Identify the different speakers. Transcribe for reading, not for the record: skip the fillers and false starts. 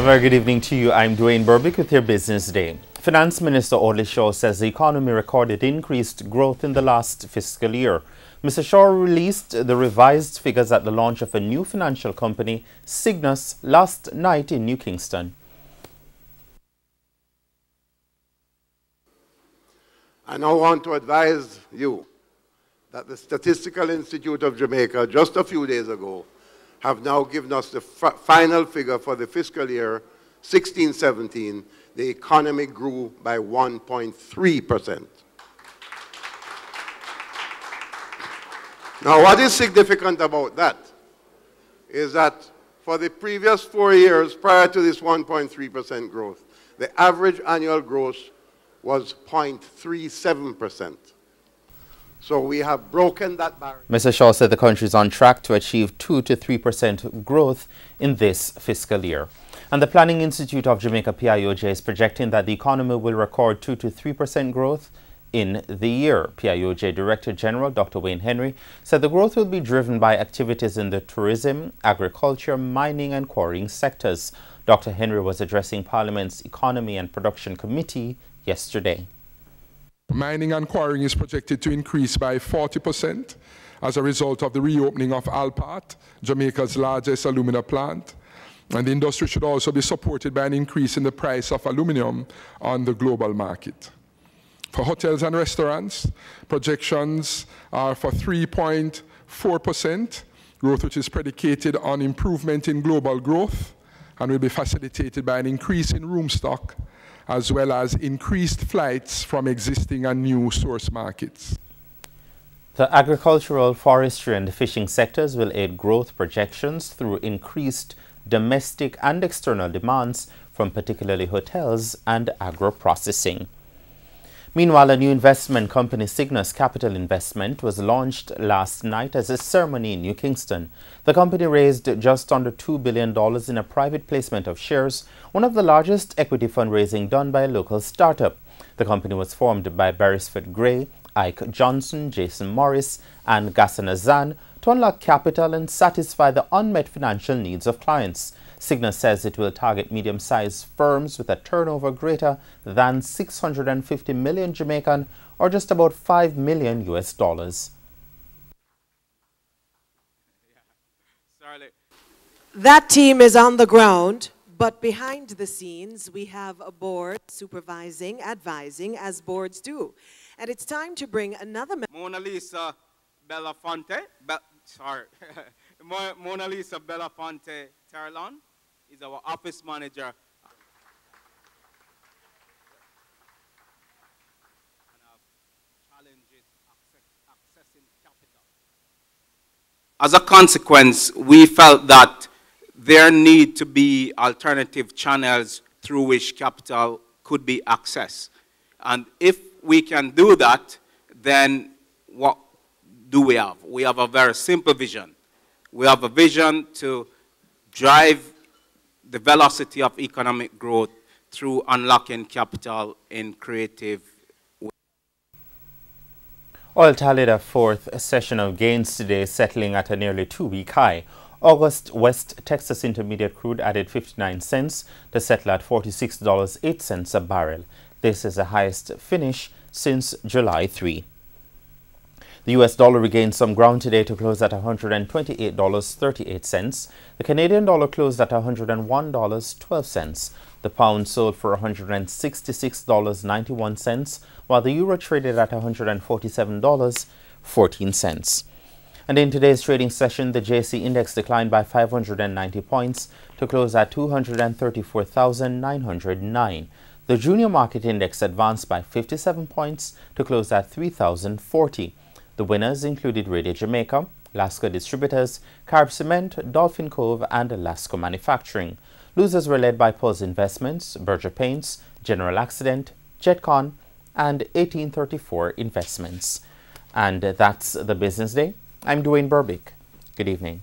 Speaker 1: A very good evening to you. I'm Dwayne Burbick with your Business Day. Finance Minister Audley Shaw says the economy recorded increased growth in the last fiscal year. Mr. Shaw released the revised figures at the launch of a new financial company, Cygnus, last night in New Kingston.
Speaker 2: I now want to advise you that the Statistical Institute of Jamaica, just a few days ago, have now given us the final figure for the fiscal year 16-17. The economy grew by 1.3%. Now, what is significant about that is that for the previous 4 years prior to this 1.3% growth, the average annual growth was 0.37%. So we have broken that barrier.
Speaker 1: Mr. Shaw said the country is on track to achieve 2 to 3% growth in this fiscal year. And the Planning Institute of Jamaica, PIOJ, is projecting that the economy will record 2 to 3% growth in the year. PIOJ Director General Dr. Wayne Henry said the growth will be driven by activities in the tourism, agriculture, mining and quarrying sectors. Dr. Henry was addressing Parliament's Economy and Production Committee yesterday.
Speaker 3: Mining and quarrying is projected to increase by 40% as a result of the reopening of Alpart, Jamaica's largest alumina plant. And the industry should also be supported by an increase in the price of aluminum on the global market. For hotels and restaurants, projections are for 3.4% growth, which is predicated on improvement in global growth and will be facilitated by an increase in room stock, as well as increased flights from existing and new source markets.
Speaker 1: The agricultural, forestry and fishing sectors will aid growth projections through increased domestic and external demands from particularly hotels and agro-processing. Meanwhile, a new investment company, Cygnus Capital Investment, was launched last night as a ceremony in New Kingston. The company raised just under $2 billion in a private placement of shares, one of the largest equity fundraising done by a local startup. The company was formed by Beresford Gray, Ike Johnson, Jason Morris, and Gassan Azan to unlock capital and satisfy the unmet financial needs of clients. Cygnus says it will target medium-sized firms with a turnover greater than 650 million Jamaican, or just about $5 million US.
Speaker 4: That team is on the ground, but behind the scenes we have a board supervising, advising, as boards do. And it's time to bring another
Speaker 5: Mona Lisa Belafonte, Mona Lisa Belafonte Terlon is our office manager. As a consequence, we felt that there need to be alternative channels through which capital could be accessed. And if we can do that, then what do we have? We have a very simple vision. We have a vision to drive the velocity of economic growth through unlocking capital in creative ways.
Speaker 1: Oil tallied a fourth session of gains today, settling at a nearly 2-week high. August West Texas Intermediate crude added 59 cents to settle at $46.08 a barrel. This is the highest finish since July 3. The US dollar regained some ground today to close at $128.38. The Canadian dollar closed at $101.12. The pound sold for $166.91, while the euro traded at $147.14. And in today's trading session, the JC index declined by 590 points to close at 234,909. The junior market index advanced by 57 points to close at 3,040. The winners included Radio Jamaica, Lasco Distributors, Carib Cement, Dolphin Cove, and Lasco Manufacturing. Losers were led by Pulse Investments, Berger Paints, General Accident, Jetcon, and 1834 Investments. And that's the Business Day. I'm Dwayne Burbick. Good evening.